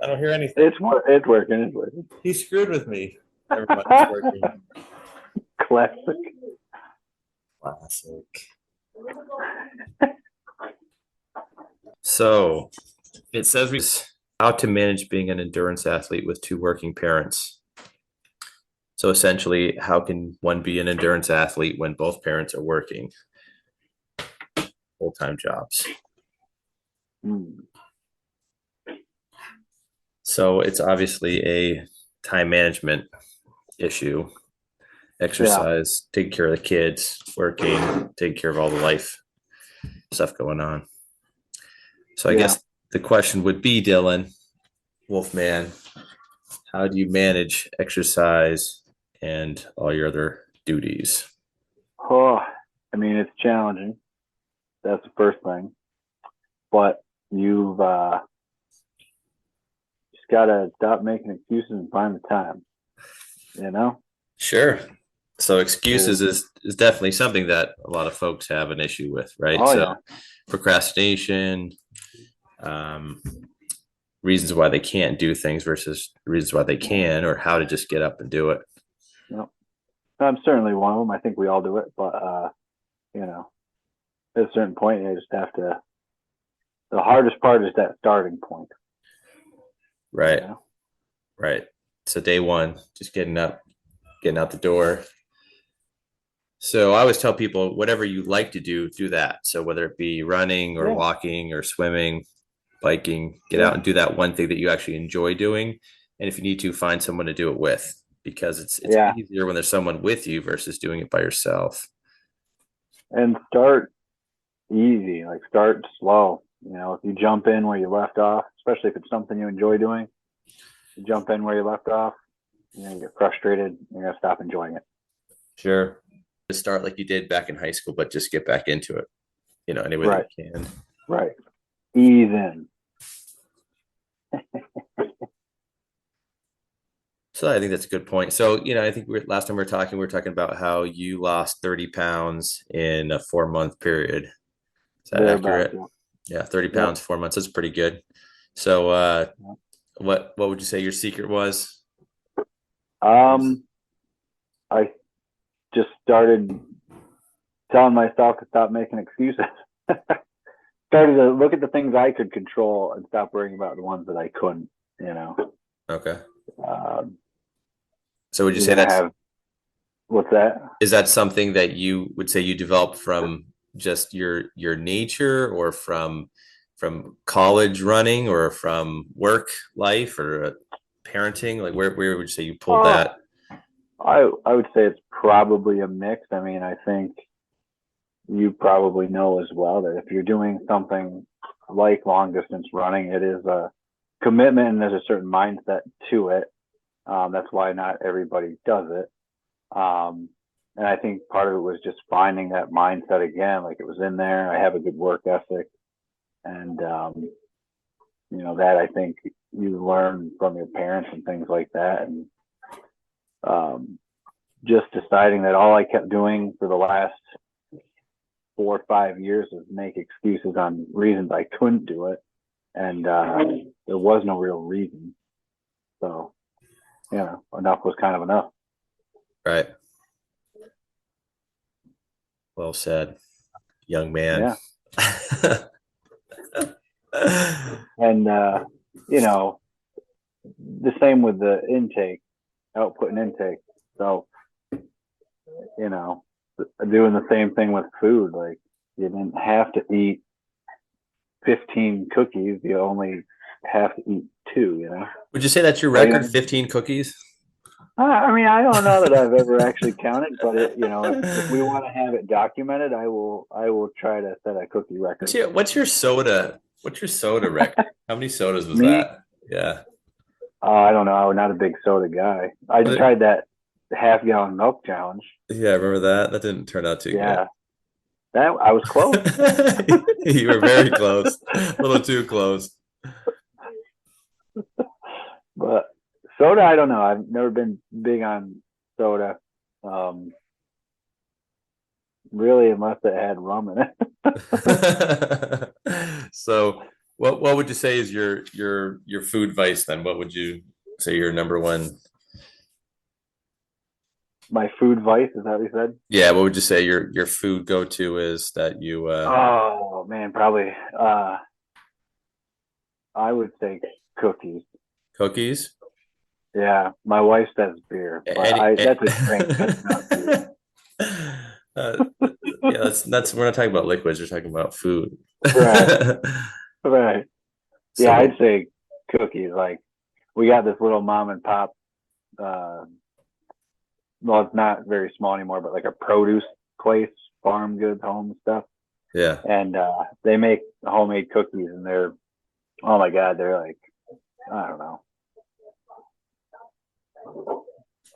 I don't hear anything. It's working. It's working. He screwed with me. Never mind, it's working. Classic. Classic. So it says how to manage being an endurance athlete with two working parents. So essentially, how can one be an endurance athlete when both parents are working full-time jobs? Mm. So it's obviously a time management issue. Yeah. Exercise, taking care of the kids, working, taking care of all the life stuff going on. So I Yeah. guess the question would be, Dylan, Wolfman, how do you manage exercise and all your other duties? Oh, I mean, it's challenging. That's the first thing. But you've just got to stop making excuses and find the time. You know, Sure. So excuses there's, is definitely something that a lot of folks have an issue with, right? oh So yeah, procrastination, um, reasons why they can't do things versus reasons why they yeah, can, or how to just get up and do it. no, I'm certainly one of them. I think we all do it, but you know, at a certain point, you just have to. The hardest part is that starting point. You Right. know, Right. So day one, just getting up, getting out the door. So I always tell people whatever you like to do, do that. So whether it be running or yeah, walking or swimming, biking, get yeah, out and do that one thing that you actually enjoy doing. And if you need to, find someone to do it with, because it's yeah, easier when there's someone with you versus doing it by yourself. and start easy. Like start slow. You know, if you jump in where you left off, especially if it's something you enjoy doing, you jump in where you left off. You get frustrated. You're gonna stop enjoying it. Sure. To start like you did back in high school, but just get back into it, any way that Right, you can. right. Ease in. So I think that's a good point. So, I think last time we were talking about how you lost 30 pounds in a 4 month period. Is that Thereabouts. accurate? Yeah. Yeah, 30 Yep. pounds, 4 months. That's pretty good. So, Yep. what would you say your secret was? Um, I just started telling myself to stop making excuses. Started to look at the things I could control and stop worrying about the ones that I couldn't. You know, Okay. um, So would you you're say gonna have what's that? is that something that you would say you developed from just your nature, or from college running, or from work life, or parenting? Like where would you say you pulled Oh, that? I would say it's probably a mix. I mean, I think you probably know as well that if you're doing something like long distance running, it is a commitment and there's a certain mindset to it. That's why not everybody does it. And I think part of it was just finding that mindset again, like it was in there. I have a good work ethic, and that I think you learn from your parents and things like that, and um, just deciding that all I kept doing for the last 4 or 5 years was make excuses on reasons I couldn't do it, and there was no real reason. So enough was kind of enough. Right. Well said, young man. Yeah, and you know the same with the intake, output and intake. So you know, doing the same thing with food. Like you didn't have to eat 15 cookies. You only have to eat two. Would you say that's your Well, record, 15 cookies? I mean, I don't know that I've ever actually counted, but if we want to have it documented, I will try to set a cookie What's record. your soda? What's your soda record? How many sodas was Me, that? Yeah. I don't know. I'm not a big soda guy. I Was it? tried that half-gallon milk challenge. Yeah, I remember that. That didn't turn out too good. Yeah, that I was close. You were very close. A little too close. But soda, I don't know. I've never been big on soda. Um, really, unless it had rum in it. So What would you say is your food vice then? What would you say your number one? My food vice, is that what you said? Yeah, what would you say your food go to is that you Oh man, probably. I would say cookies. cookies? Yeah, my wife says beer, but Any, I that's a drink. That's not food. yeah, that's we're not talking about liquids, we're talking about food. Right, right. Yeah, I'd So say cookies. Like we got this little mom and pop. Uh, well, it's not very small anymore, but like a produce place, farm goods, home stuff, yeah. and they make homemade cookies, and they're oh my god, they're like I don't know,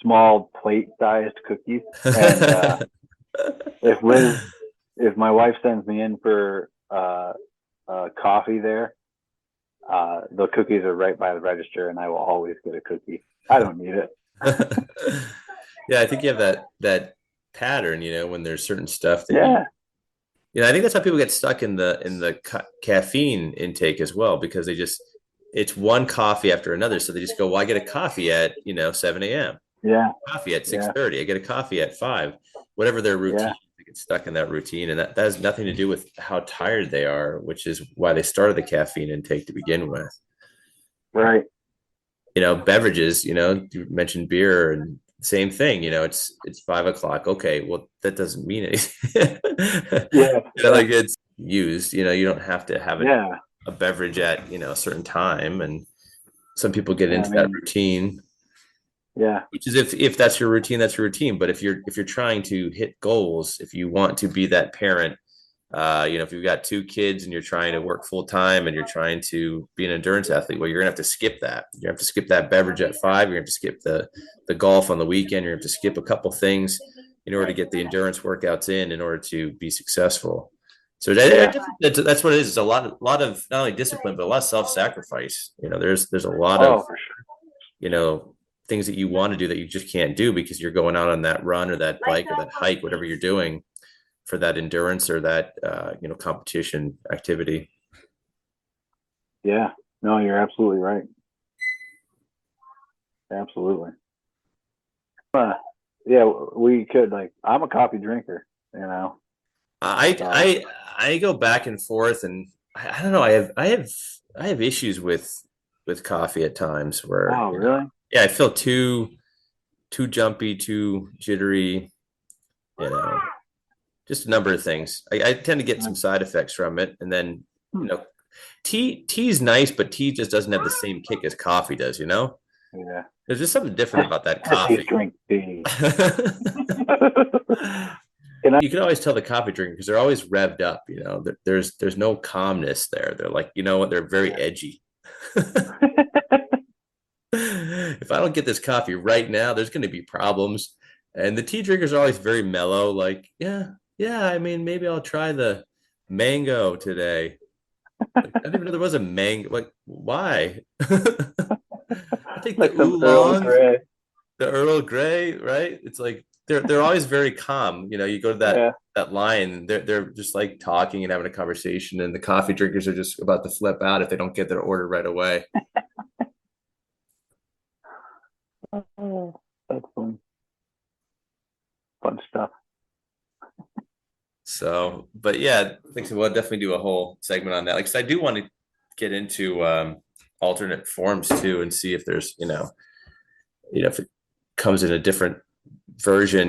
small plate sized cookies, and if Liz, if my wife sends me in for coffee there, the cookies are right by the register, and I will always get a cookie. I don't need it. Yeah, I think you have that pattern, when there's certain stuff that Yeah, I think that's how people get stuck in the caffeine intake as well, because it's one coffee after another. So they just go, well, I get a coffee at, 7 a.m., yeah, coffee at yeah, 6:30, I get a coffee at 5, whatever their yeah. routine, they get stuck in that routine. And that has nothing to do with how tired they are, which is why they started the caffeine intake to begin with. Right. Beverages, you mentioned beer and same thing, it's 5 o'clock. Okay, well, that doesn't mean anything. Yeah, yeah, Like it's used, you don't have to have yeah, a beverage at, a certain time. And some people get yeah. I into that mean, routine, yeah, which is if that's your routine, that's your routine. But if you're trying to hit goals, if you want to be that parent, if you've got two kids and you're trying to work full time and you're trying to be an endurance athlete, well, you're gonna have to skip that. You have to skip that beverage at 5. You're gonna have to skip the golf on the weekend. You're gonna have to skip a couple things in order to get the endurance workouts in order to be successful. So yeah. that's what it is. It's a lot of not only discipline but a lot of self sacrifice. There's a lot of Oh, for sure. you know things that you want to do that you just can't do because you're going out on that run or that bike or that hike, whatever you're doing for that endurance or that competition activity. Yeah. No, you're absolutely right. Absolutely. Uh, yeah, we could like. I'm a coffee drinker. You know, I so. I I go back and forth, and I don't know. I have issues with coffee at times where Oh, really? yeah, I feel too jumpy, too jittery. You know, just a number of things. I tend to get some side effects from it, and then Hmm. you know, tea's nice, but tea just doesn't have the same kick as coffee does. Yeah. There's just something different about that I coffee. just drink tea. Can I? You can always tell the coffee drinker because they're always revved up. There's no calmness there. They're like, you know what? They're very edgy. If I don't get this coffee right now, there's going to be problems. And the tea drinkers are always very mellow. Like, yeah, yeah. I mean, maybe I'll try the mango today. Like, I didn't even know there was a mango. Like, why? I think the Like some Earl oolong, Grey. the Earl Grey, right? It's like they're always very calm. You go to that Yeah. that line, they're just like talking and having a conversation, and the coffee drinkers are just about to flip out if they don't get their order right away. Oh, that's fun stuff. So, but yeah, I think so. We'll definitely do a whole segment on that. Like, 'cause I do want to get into alternate forms too, and see if there's if it comes in a different version,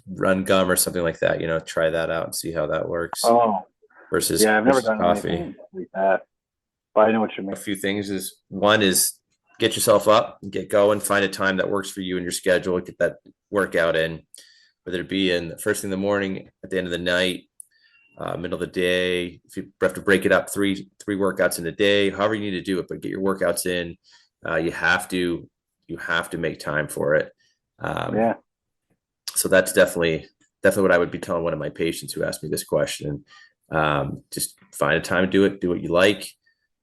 run gum or something like that. Try that out and see how that works Oh, versus yeah. I've never versus done coffee. anything like that, but I know what you A mean. few things is one is get yourself up, get going, find a time that works for you and your schedule, get that workout in, whether it be in the first thing in the morning, at the end of the night, middle of the day. If you have to break it up, three workouts in a day, however you need to do it, but get your workouts in. You have to make time for it. Um, Yeah. so that's definitely what I would be telling one of my patients who asked me this question. Just find a time to do it, do what you like,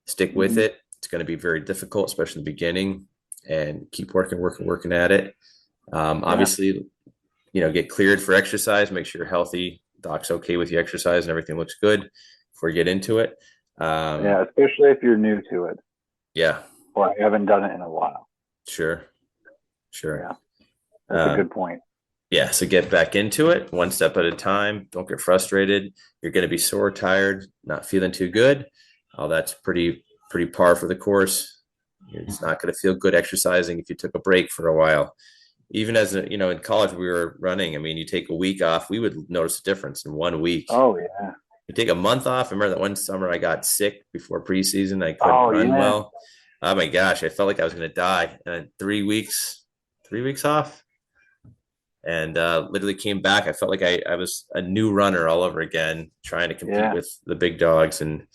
stick with Hmm. it. It's going to be very difficult, especially in the beginning, and keep working at it. Yeah. Obviously, get cleared for exercise, make sure you're healthy, doc's okay with you exercise and everything looks good before you get into it. Um, Yeah, especially if you're new to it yeah, or haven't done it in a while. sure, sure. Yeah, that's a Um, good point. yeah, so get back into it one step at a time. Don't get frustrated. You're going to be sore, tired, not feeling too good. Oh, that's pretty par for the course. It's not going to feel good exercising if you took a break for a while. Even as a, in college we were running. I mean, you take a week off, we would notice a difference in 1 week. Oh yeah. You take a month off. I remember that one summer I got sick before preseason. I couldn't Oh run yeah. well. Oh my gosh, I felt like I was going to die. And 3 weeks, 3 weeks off, and literally came back. I felt like I was a new runner all over again, trying to compete Yeah. with the big dogs. And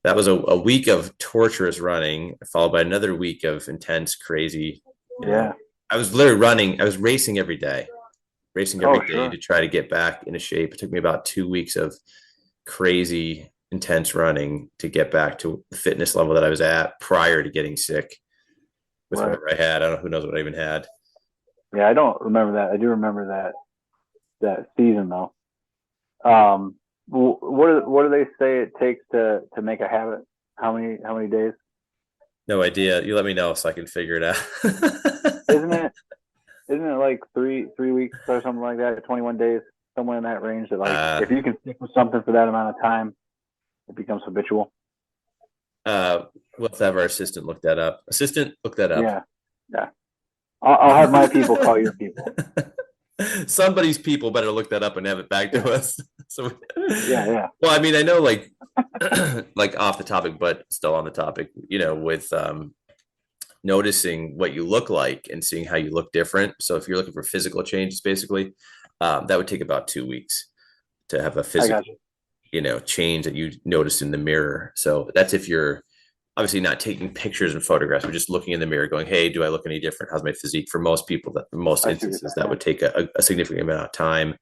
that was a week of torturous running, followed by another week of intense, crazy. You know, Yeah. I was literally running. I was racing every Oh day sure. to try to get back into shape. It took me about 2 weeks of crazy, intense running to get back to the fitness level that I was at prior to getting sick with Right. whatever I had. I don't know, who knows what I even had. Yeah, I don't remember that. I do remember that season though. Um, what do they say it takes to make a habit? How many days? No idea. You let me know so I can figure it out. Isn't it isn't it like three weeks or something like that? 21 days, somewhere in that range. That like uh, if you can stick with something for that amount of time, it becomes habitual. we'll have our assistant look that up. Assistant, look that up. Yeah, yeah. I'll have my people call your people. Somebody's people better look that up and have it back to us. So, Yeah, yeah. well, I mean, I know, like, like off the topic, but still on the topic. With noticing what you look like and seeing how you look different. So, if you're looking for physical changes, basically, that would take about 2 weeks to have a I physical, got you. change that you notice in the mirror. So that's if you're obviously not taking pictures and photographs, but just looking in the mirror going, hey, do I look any different? How's my physique? For most people, that in most I see what you're instances, that saying. would take a significant amount of time.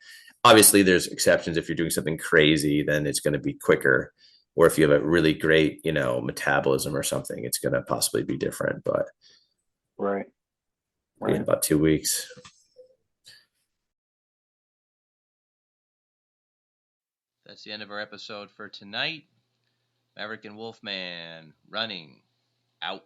Obviously, there's exceptions. If you're doing something crazy, then it's going to be quicker. Or if you have a really great, metabolism or something, it's going to possibly be different. But Yeah. Right, yeah, right. about 2 weeks. That's the end of our episode for tonight. Maverick and Wolfman running out.